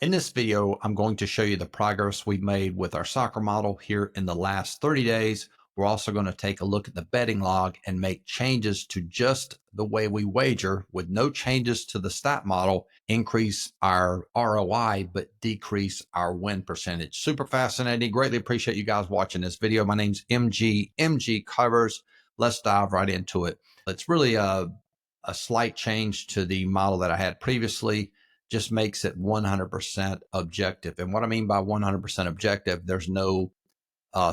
In this video, I'm going to show you the progress we've made with our soccer model here in the last 30 days. We're also going to take a look at the betting log and make changes to just the way we wager with no changes to the stat model, increase our ROI, but decrease our win percentage. Super fascinating. Greatly appreciate you guys watching this video. My name's MGCovers. Let's dive right into it. It's really a slight change to the model that I had previously. Just makes it 100% objective. And what I mean by 100% objective, there's no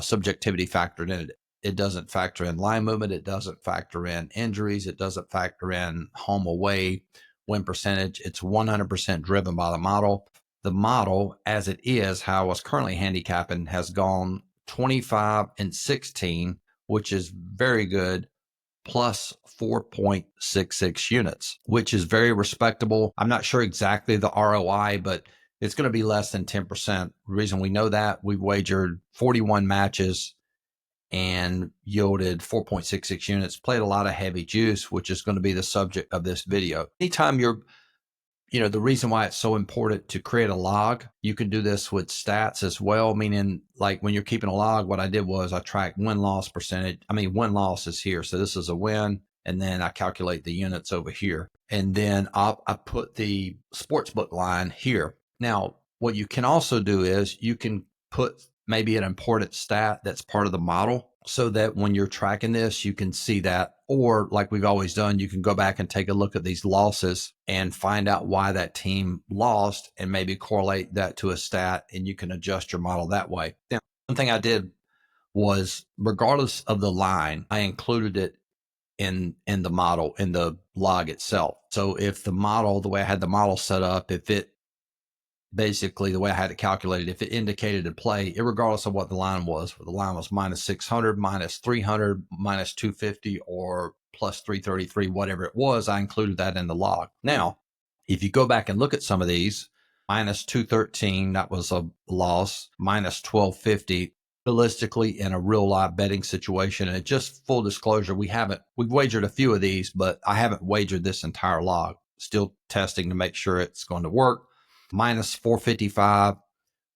subjectivity factored in it. It doesn't factor in line movement. It doesn't factor in injuries. It doesn't factor in home away win percentage. It's 100% driven by the model. The model, as it is, how I was currently handicapping, has gone 25-16, which is very good, plus 4.66 units, which is very respectable. I'm not sure exactly the ROI, but it's going to be less than 10%. The reason we know that, we've wagered 41 matches and yielded 4.66 units, played a lot of heavy juice, which is going to be the subject of this video. Anytime the reason why it's so important to create a log, you can do this with stats as well, meaning like when you're keeping a log, what I did was I tracked win-loss percentage. Win-loss is here. So this is a win, and then I calculate the units over here. And then I put the sportsbook line here. Now, what you can also do is you can put maybe an important stat that's part of the model so that when you're tracking this, you can see that. Or like we've always done, you can go back and take a look at these losses and find out why that team lost and maybe correlate that to a stat, and you can adjust your model that way. Now, one thing I did was, regardless of the line, I included it in the model, in the log itself. So if the model, the way I had the model set up, if it basically the way I had it calculated, if it indicated a play, regardless of what the line was, whether the line was minus 600, minus 300, minus 250, or plus 333, whatever it was, I included that in the log. Now, if you go back and look at some of these, minus 213, that was a loss, minus 1250, realistically in a real live betting situation. And just full disclosure, we've wagered a few of these, but I haven't wagered this entire log. Still testing to make sure it's going to work. Minus 455,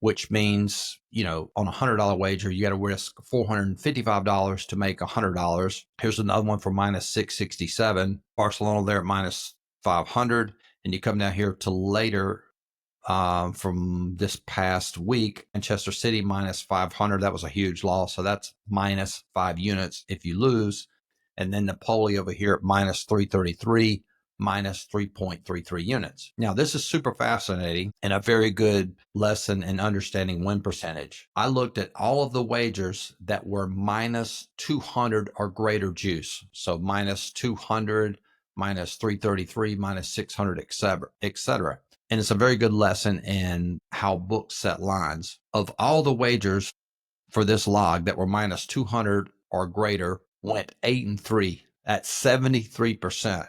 which means, on a $100 wager, you got to risk $455 to make $100. Here's another one for minus 667. Barcelona there at minus 500. And you come down here to later from this past week, Manchester City minus 500. That was a huge loss. So that's minus 5 units if you lose. And then Napoli over here at minus 333. Minus 3.33 units. Now, this is super fascinating and a very good lesson in understanding win percentage. I looked at all of the wagers that were minus 200 or greater juice. So minus 200, minus 333, minus 600, et cetera. And it's a very good lesson in how books set lines. Of all the wagers for this log that were minus 200 or greater, went 8-3 at 73%.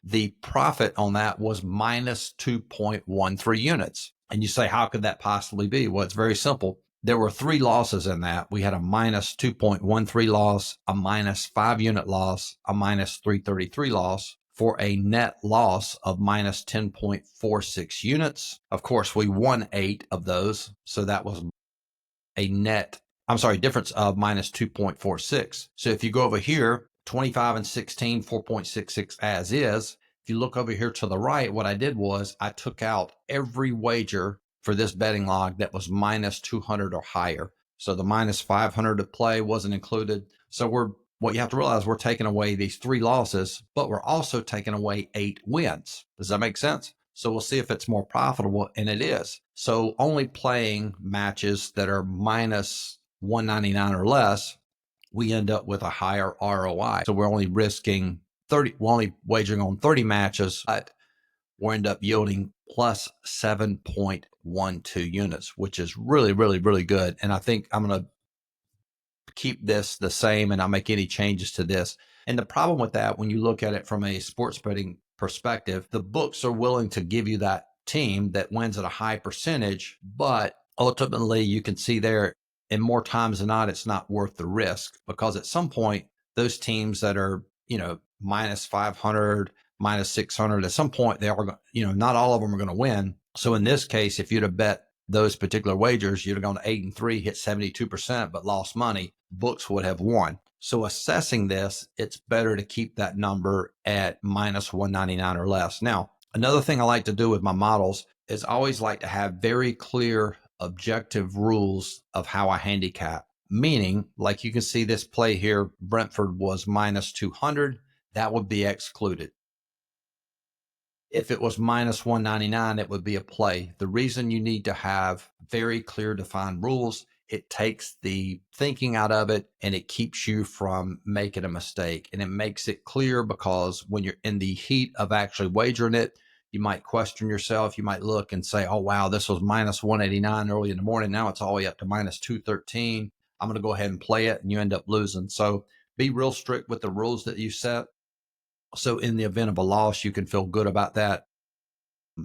The profit on that was minus 2.13 units. And you say, how could that possibly be? Well, it's very simple. There were 3 losses in that. We had a minus 2.13 loss, a minus 5 unit loss, a minus 333 loss, for a net loss of minus 10.46 units. Of course, we won 8 of those. So that was a difference of minus 2.46. So if you go over here, 25-16, 4.66 as is. If you look over here to the right, what I did was I took out every wager for this betting log that was minus 200 or higher. So the minus 500 to play wasn't included. So what you have to realize, we're taking away these 3 losses, but we're also taking away 8 wins. Does that make sense? So we'll see if it's more profitable, and it is. So only playing matches that are minus 199 or less, we end up with a higher ROI. So we're only wagering on 30 matches, but we'll end up yielding plus 7.12 units, which is really, really, really good. And I think I'm going to keep this the same and not make any changes to this. And the problem with that, when you look at it from a sports betting perspective, the books are willing to give you that team that wins at a high percentage, but ultimately you can see there, and more times than not, it's not worth the risk, because at some point, those teams that are, minus 500, minus 600. At some point, they are, not all of them are going to win. So in this case, if you'd have bet those particular wagers, you'd have gone 8-3, hit 72%, but lost money. Books would have won. So assessing this, it's better to keep that number at minus 199 or less. Now, another thing I like to do with my models is I always like to have very clear, objective rules of how I handicap. Meaning, like you can see this play here, Brentford was minus 200. That would be excluded. If it was minus 199, it would be a play. The reason you need to have very clear defined rules, it takes the thinking out of it and it keeps you from making a mistake. And it makes it clear because when you're in the heat of actually wagering it, you might question yourself. You might look and say, oh, wow, this was minus 189 early in the morning. Now it's all the way up to minus 213. I'm going to go ahead and play it, and you end up losing. So be real strict with the rules that you set. So in the event of a loss, you can feel good about that.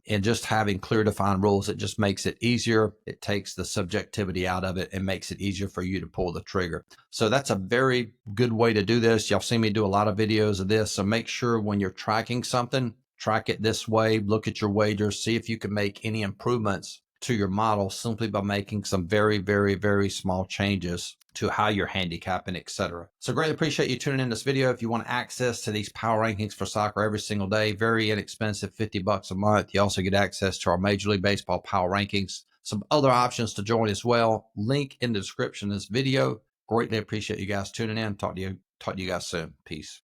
And just having clear defined rules, it just makes it easier. It takes the subjectivity out of it and makes it easier for you to pull the trigger. So that's a very good way to do this. Y'all seen me do a lot of videos of this. So make sure when you're tracking something, track it this way, look at your wagers, see if you can make any improvements to your model simply by making some very, very, very small changes to how you're handicapping, etc. So greatly appreciate you tuning in this video. If you want access to these power rankings for soccer every single day, very inexpensive, $50 a month. You also get access to our Major League Baseball power rankings, some other options to join as well. Link in the description of this video. Greatly appreciate you guys tuning in. Talk to you guys soon. Peace.